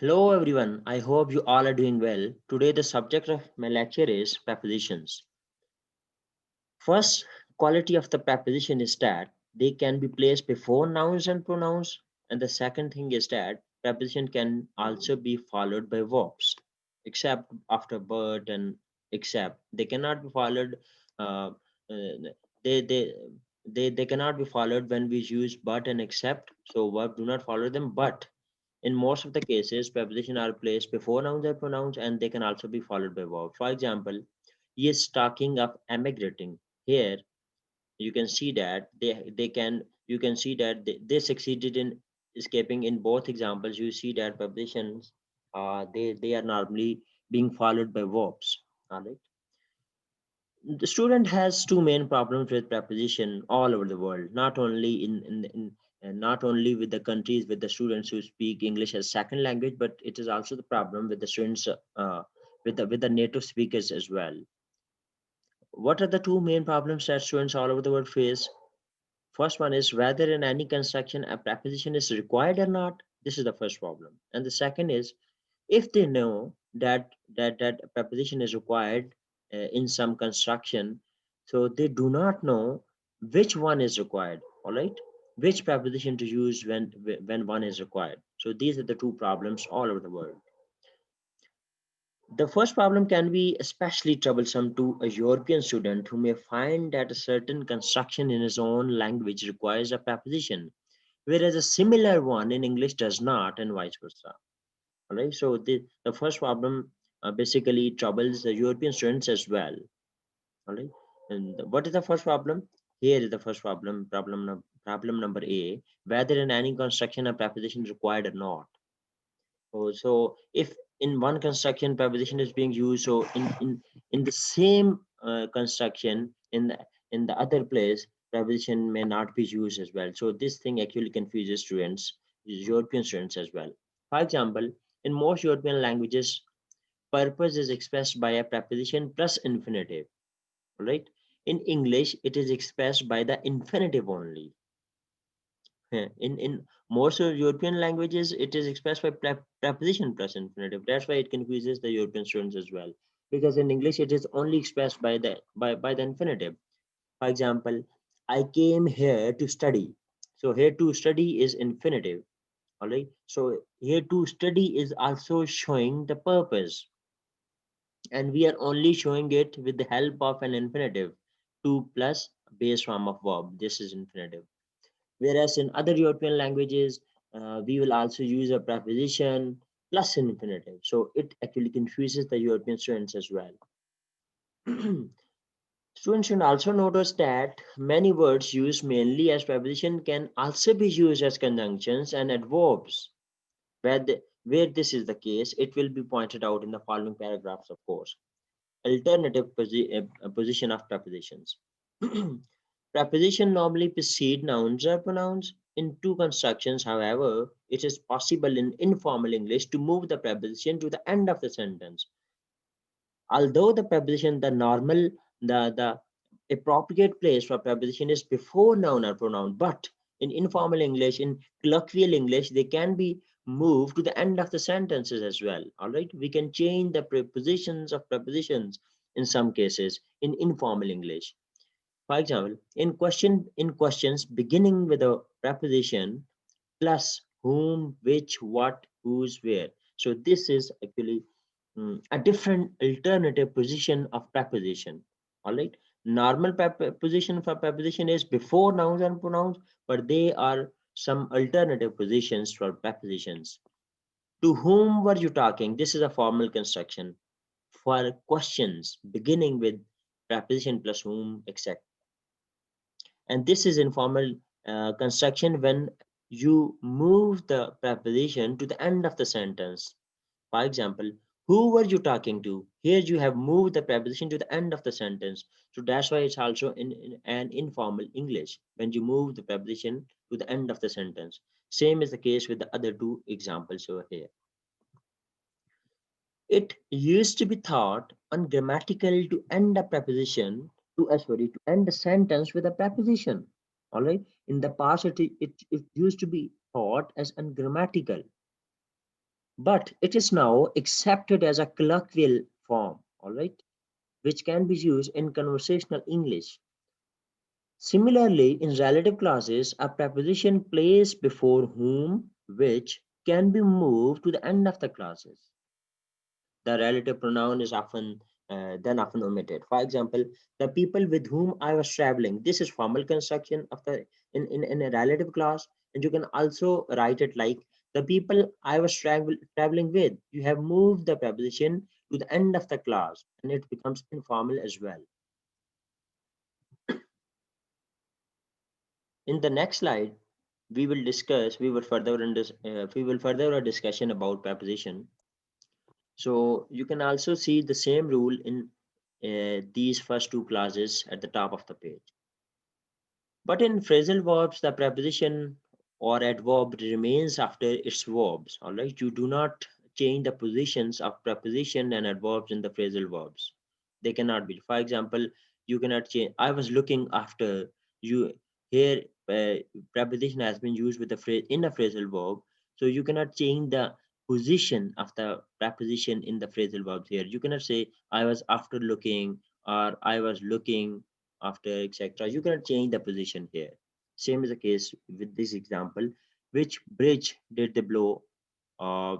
Hello everyone, I hope you all are doing well. Today the subject of my lecture is prepositions. First quality of the preposition is that they can be placed before nouns and pronouns, and the second thing is that preposition can also be followed by verbs except after but and except. They cannot be followed uh, uh, they, they they cannot be followed when we use but and except, so verb do not follow them, but in most of the cases, prepositions are placed before nouns or pronouns and they can also be followed by verbs. For example, he is talking of emigrating. Here, you can see that they can you can see that they succeeded in escaping. In both examples, you see that prepositions they are normally being followed by verbs. All right. The student has two main problems with preposition all over the world, not only not only with the countries with the students who speak English as second language, but it is also the problem with the students with the native speakers as well. What are the two main problems that students all over the world face? First one is whether in any construction a preposition is required or not. This is the first problem, and the second is if they know that a preposition is required in some construction, so they do not know which one is required. All right, which preposition to use when one is required. So these are the two problems all over the world. The first problem can be especially troublesome to a European student who may find that a certain construction in his own language requires a preposition, whereas a similar one in English does not, and vice versa. All right, so the first problem basically troubles the European students as well. All right, and what is the first problem? Here is the first problem. Problem number A: whether in any construction a preposition is required or not. So if in one construction preposition is being used, so in the same construction in the other place preposition may not be used as well. So this thing actually confuses students, European students as well. For example, in most European languages, purpose is expressed by a preposition plus infinitive. Right? In English, it is expressed by the infinitive only. In most of European languages, it is expressed by preposition plus infinitive. That's why it confuses the European students as well. Because in English, it is only expressed by the infinitive. For example, I came here to study. So here to study is infinitive. All right. So here to study is also showing the purpose, and we are only showing it with the help of an infinitive. To plus base form of verb. This is infinitive. Whereas in other European languages, we will also use a preposition plus infinitive. So it actually confuses the European students as well. Students should also notice that many words used mainly as preposition can also be used as conjunctions and adverbs. Where this is the case, it will be pointed out in the following paragraphs, of course. Alternative position of prepositions. Preposition normally precede nouns or pronouns. In two constructions, however, it is possible in informal English to move the preposition to the end of the sentence. Although the preposition, the appropriate place for preposition is before noun or pronoun, but in informal English, in colloquial English, they can be moved to the end of the sentences as well. All right, we can change the prepositions of prepositions in some cases in informal English. For example, in questions beginning with a preposition plus whom, which, what, whose, where. So this is actually a different alternative position of preposition. All right. Normal position for preposition is before nouns and pronouns, but they are some alternative positions for prepositions. To whom were you talking? This is a formal construction for questions beginning with preposition plus whom, etc. And this is informal construction when you move the preposition to the end of the sentence. For example, who were you talking to? Here you have moved the preposition to the end of the sentence. So that's why it's also in an informal English when you move the preposition to the end of the sentence. Same is the case with the other two examples over here. It used to be thought ungrammatical to end a preposition to end a sentence with a preposition. All right. In the past, it used to be thought as ungrammatical. but it is now accepted as a colloquial form, all right, which can be used in conversational English. Similarly, in relative clauses, a preposition placed before whom, which can be moved to the end of the clauses. The relative pronoun is often omitted. For example, the people with whom I was traveling. This is formal construction of the in a relative clause, and you can also write it like the people I was traveling with. You have moved the preposition to the end of the clause, and it becomes informal as well. In the next slide, we will further a discussion about preposition. So you can also see the same rule in these first two clauses at the top of the page. But in phrasal verbs, the preposition or adverb remains after its verbs. All right, you do not change the positions of preposition and adverbs in the phrasal verbs. They cannot be. For example, you cannot change. I was looking after you. Here, preposition has been used with the phrase in a phrasal verb, so you cannot change the position of the preposition in the phrasal verbs here. You cannot say I was after looking or I was looking after, etc. You cannot change the position here. Same is the case with this example. Which bridge did they blow?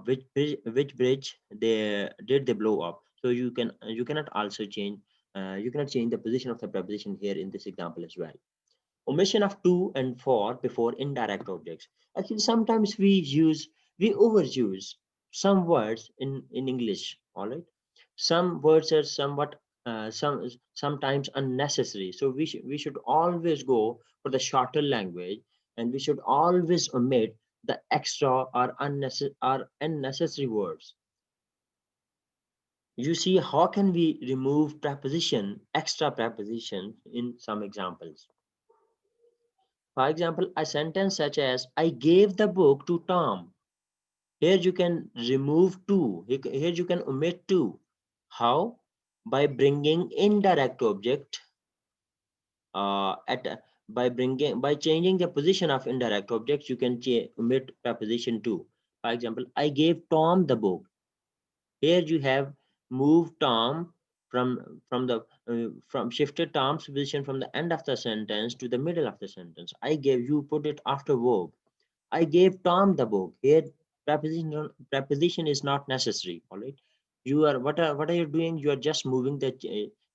Which bridge they did they blow up? So you cannot also change you cannot change the position of the preposition here in this example as well. Omission of to and for before indirect objects. Actually, sometimes we overuse some words in English. All right, some words are somewhat sometimes unnecessary. So we should always go for the shorter language, and we should always omit the extra or unnecessary words. You see, how can we remove extra preposition in some examples? For example, a sentence such as, I gave the book to Tom. Here you can remove to. Here you can omit to. How? By bringing indirect object at by changing the position of indirect objects, you can omit preposition to. For example, I gave Tom the book. Here you have moved Tom from shifted Tom's position from the end of the sentence to the middle of the sentence. I gave, you put it after verb. I gave Tom the book. Here preposition is not necessary. All right. You are what are you doing? You are just moving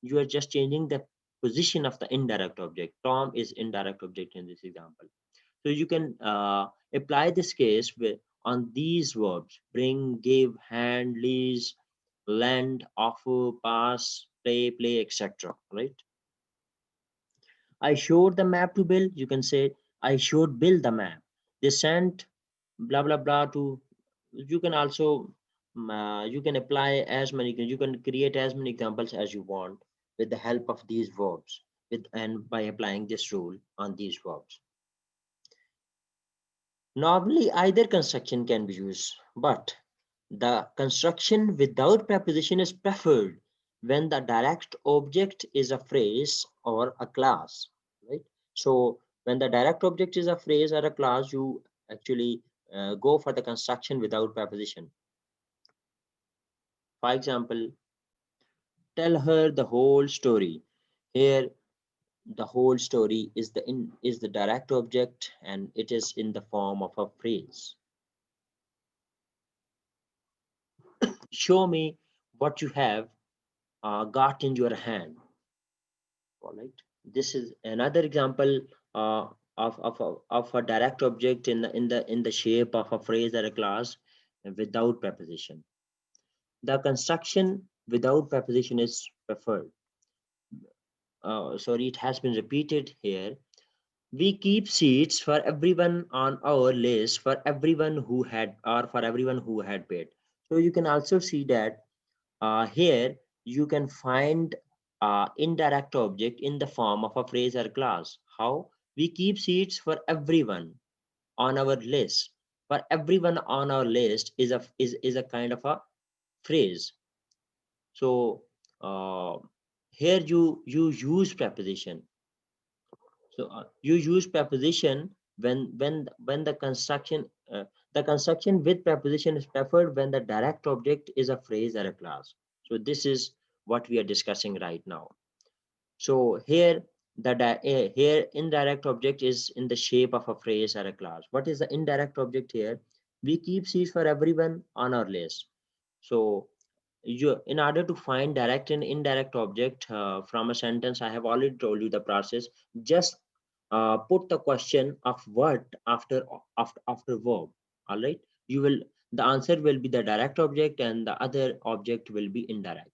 you are just changing the position of the indirect object. Tom is indirect object in this example. So you can apply this case on these verbs: bring, give, hand, lease, lend, offer, pass, play, etc. Right? I showed the map to Bill. You can say I showed Bill the map. They sent blah blah blah to. You can also you can apply as many. You can create as many examples as you want with the help of these verbs. And by applying this rule on these verbs. Normally, either construction can be used, but the construction without preposition is preferred when the direct object is a phrase or a class, right? So when the direct object is a phrase or a class, you actually go for the construction without preposition. For example, tell her the whole story. Here, the whole story is the direct object, and it is in the form of a phrase. Show me what you have got in your hand. All right. This is another example of a direct object in the shape of a phrase or a class without preposition. The construction without preposition is preferred. Sorry, it has been repeated here. We keep seats for everyone on our list, for everyone who had paid. So you can also see that here you can find indirect object in the form of a phrase or class. How? We keep seats for everyone on our list. For everyone on our list is a kind of a phrase. So here you use preposition. So you use preposition when the construction The construction with preposition is preferred when the direct object is a phrase or a class. So this is what we are discussing right now. So here here indirect object is in the shape of a phrase or a class. What is the indirect object here? We keep seats for everyone on our list. So you, in order to find direct and indirect object from a sentence, I have already told you the process. Just put the question of what after verb. All right, you will, the answer will be the direct object and the other object will be indirect.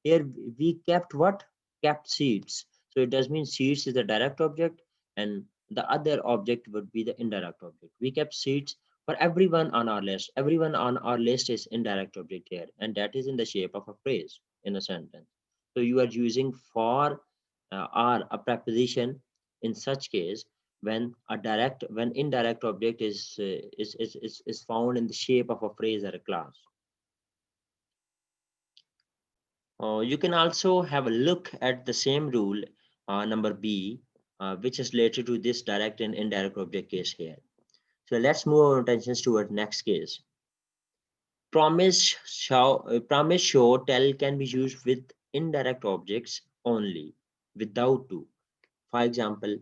Here we kept what? Kept seeds. So it does mean seeds is the direct object and the other object would be the indirect object. We kept seeds for everyone on our list. Everyone on our list is indirect object here, and that is in the shape of a phrase in a sentence. So you are using for or a preposition in such case when a direct, when indirect object is found in the shape of a phrase or a class. You can also have a look at the same rule, number B, which is related to this direct and indirect object case here. So let's move our attention towards next case. Promise, show, tell can be used with indirect objects only, without to. For example,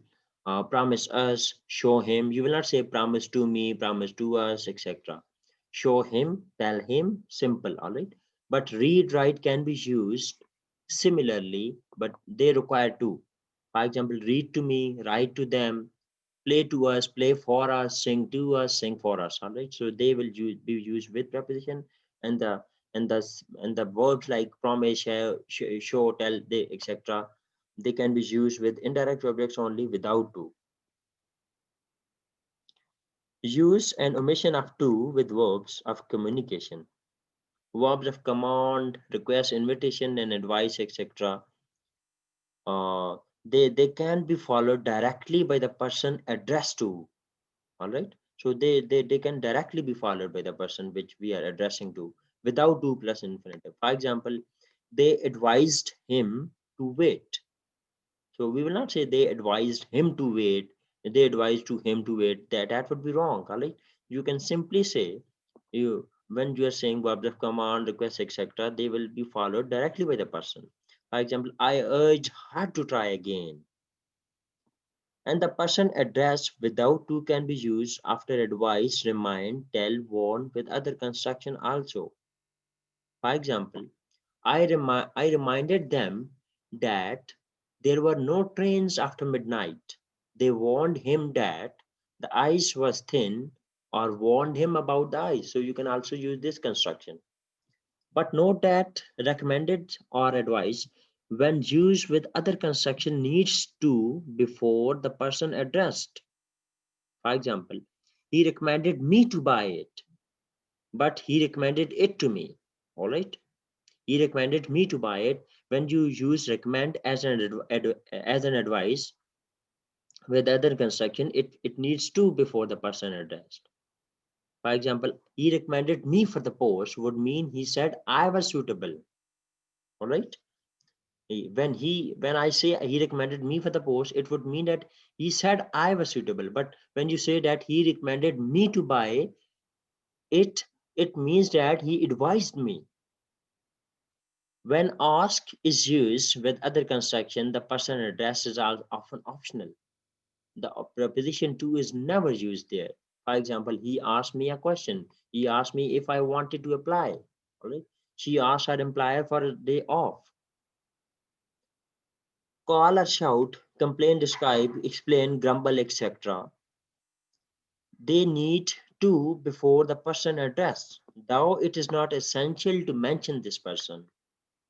promise us, show him. You will not say promise to me, promise to us, etc. Show him, tell him, simple, all right. But read, write can be used similarly, but they require two. For example, read to me, write to them, play to us, play for us, sing to us, sing for us. All right. So they will be used with preposition, and the verbs like promise, show, tell, they, etc. They can be used with indirect objects only, without to. Use and omission of to with verbs of communication. Verbs of command, request, invitation, and advice, etc. Uh, they can be followed directly by the person addressed to. All right, so they can directly be followed by the person which we are addressing to, without to plus infinitive. For example, they advised him to wait. So we will not say they advised him to wait, they advised to him to wait. That would be wrong. All right, you can simply say, you, when you are saying verbs of command, request, etc., they will be followed directly by the person. For example, I urge her to try again. And the person addressed without to can be used after advise, remind, tell, warn with other construction also. For example, I reminded them that there were no trains after midnight. They warned him that the ice was thin, or warned him about the ice. So you can also use this construction. But note that recommended or advice, when used with other construction, needs to before the person addressed. For example, he recommended me to buy it, but he recommended it to me. All right. He recommended me to buy it. When you use recommend as as an advice with other construction, it needs to before the person addressed. For example, he recommended me for the post would mean he said I was suitable. All right. When I say he recommended me for the post, it would mean that he said I was suitable. But when you say that he recommended me to buy it, it means that he advised me. When ask is used with other construction, the person addressed is often optional. The preposition to is never used there. For example, he asked me a question. He asked me if I wanted to apply. All right. She asked her employer for a day off. Call or shout, complain, describe, explain, grumble, etc. They need to before the person addressed, though it is not essential to mention this person.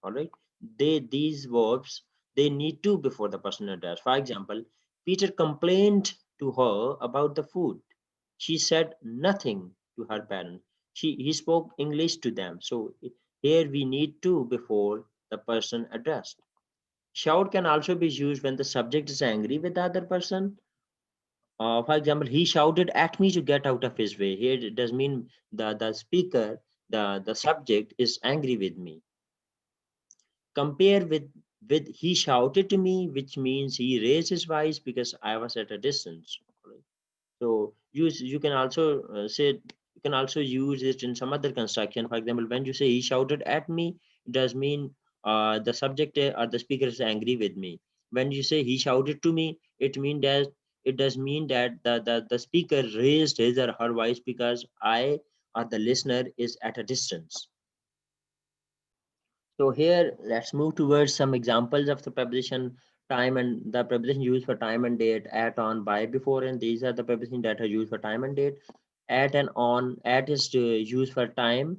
All right, these verbs, they need to before the person addressed. For example, Peter complained to her about the food. She said nothing to her parents. He spoke English to them. So here we need to before the person addressed. Shout can also be used when the subject is angry with the other person. For example, he shouted at me to get out of his way. Here it does mean the speaker, the subject is angry with me. Compare with he shouted to me, which means he raised his voice because I was at a distance. Right? So you can also say can also use it in some other construction. For example, when you say he shouted at me, it does mean the subject or the speaker is angry with me. When you say he shouted to me, it does mean that the speaker raised his or her voice because I or the listener is at a distance. So here, let's move towards some examples of the preposition time and the preposition used for time and date, at, on, by, before, and these are the prepositions that are used for time and date. At and on, at is used for time,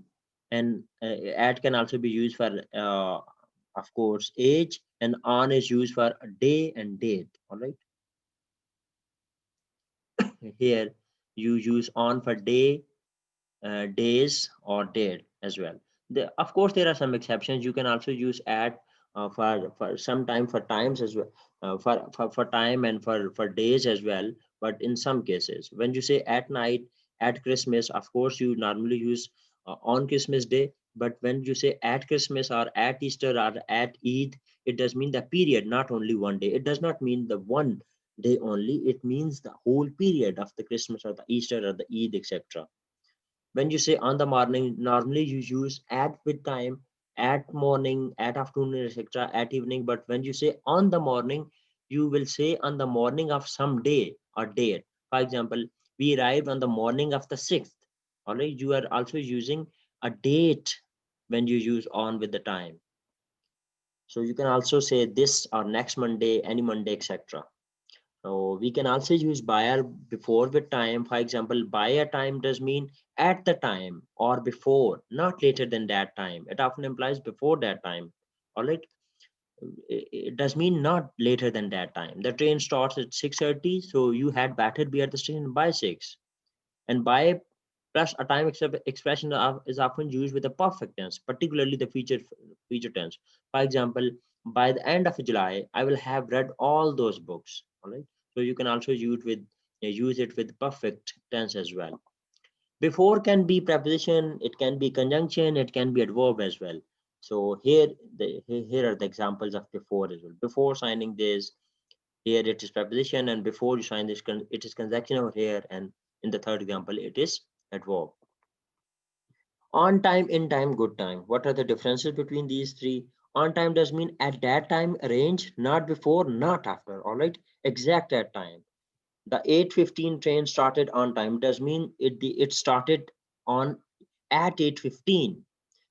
and at can also be used for, of course, age, and on is used for day and date. All right. Here, you use on for day, days or date as well. Of course, there are some exceptions. You can also use at for some time for times as well, for time and for days as well. But in some cases, when you say at night, at Christmas, of course, you normally use on Christmas Day. But when you say at Christmas or at Easter or at Eid, it does mean the period, not only one day. It does not mean the one day only. It means the whole period of the Christmas or the Easter or the Eid, etc. When you say on the morning, normally you use at with time, at morning, at afternoon, etc., at evening. But when you say on the morning, you will say on the morning of some day or date. For example, we arrived on the morning of the 6th. All right, you are also using a date when you use on with the time. So you can also say this or next Monday, any Monday, etc. So we can also use by or before with time. For example, by a time does mean at the time or before, not later than that time. It often implies before that time. All right. It does mean not later than that time. The train starts at 6:30, so you had better be at the station by 6. And by plus a time expression is often used with the perfect tense, particularly the future tense. For example, by the end of July, I will have read all those books. All right. So you can also use it with perfect tense as well. Before can be preposition, it can be conjunction, it can be adverb as well. So here are the examples of before as well. Before signing this, here it is preposition, and before you sign this, it is conjunction over here, and in the third example, it is adverb. On time, in time, good time. What are the differences between these three? On time does mean at that time, arrange, not before, not after. All right, exact at time. The 8:15 train started on time does mean it started on at 8:15.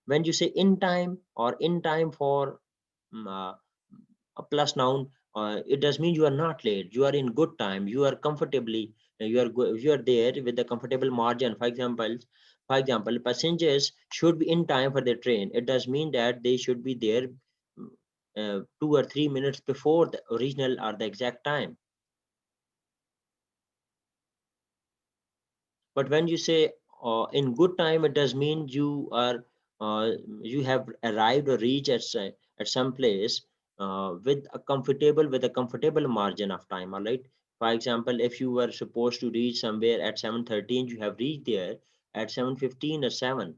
When you say in time or in time for a plus noun, it does mean you are not late, you are in good time, you are comfortably, you are there with a comfortable margin. For example, passengers should be in time for their train. It does mean that they should be there 2 or 3 minutes before the original or the exact time. But when you say in good time, it does mean you have arrived or reached at some place with a comfortable margin of time. All right. For example, if you were supposed to reach somewhere at 7:13, you have reached there at 7:15 or 7.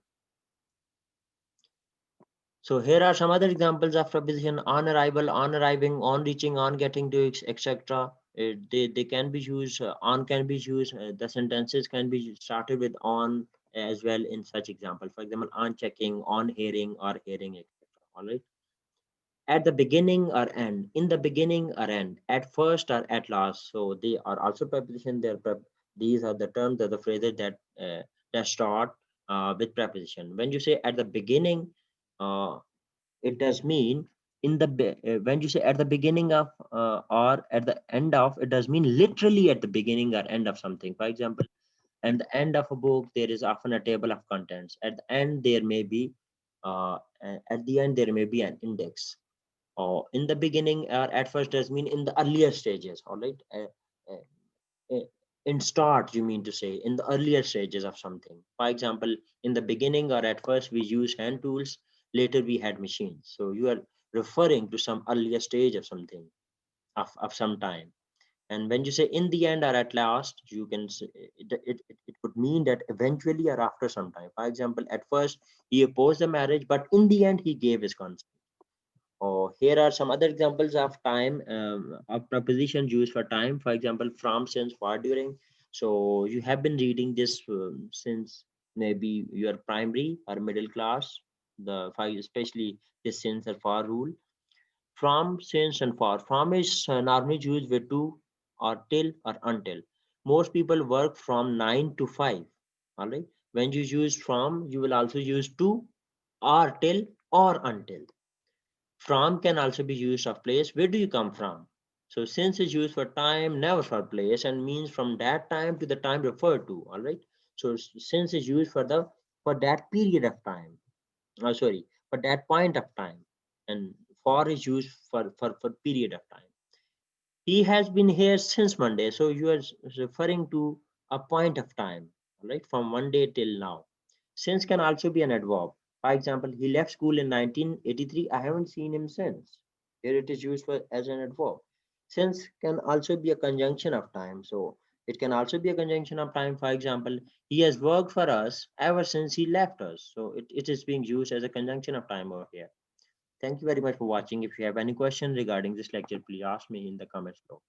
So here are some other examples of preposition: on arrival, on arriving, on reaching, on getting to, etc. They can be used, on can be used, the sentences can be started with on as well in such example. For example, on checking, on hearing, or hearing, etc. All right. At the beginning or end, in the beginning or end, at first or at last. So they are also preposition. These are the terms, or the phrases that start with preposition. When you say at the beginning, uh, it does mean when you say at the beginning of or at the end of, it does mean literally at the beginning or end of something. For example, at the end of a book there is often a table of contents. At the end there may be at the end there may be an index. Or in the beginning or at first does mean in the earlier stages. All right. Uh, uh, in start, you mean to say in the earlier stages of something. For example, in the beginning or at first we use hand tools, later we had machines. So you are referring to some earlier stage of something, of some time. And when you say in the end or at last, you can say it could mean that eventually or after some time. For example, at first he opposed the marriage, but in the end he gave his consent. Or here are some other examples of time, of prepositions used for time. For example, from, since, for, during. So you have been reading this since maybe you are primary or middle class. The five, especially the since or for rule. From, since, and for. From is normally used with to or till or until. Most people work from 9 to 5. All right. When you use from, you will also use to or till or until. From can also be used of place. Where do you come from? So since is used for time, never for place, and means from that time to the time referred to. All right. So since is used for the for that period of time. Oh, sorry, for that point of time, and for is used for period of time. He has been here since Monday, so you are referring to a point of time, right? From one day till now. Since can also be an adverb. For example, he left school in 1983. I haven't seen him since. Here it is used for as an adverb. Since can also be a conjunction of time. So it can also be a conjunction of time. For example, he has worked for us ever since he left us. So it is being used as a conjunction of time over here. Thank you very much for watching. If you have any question regarding this lecture, please ask me in the comments below.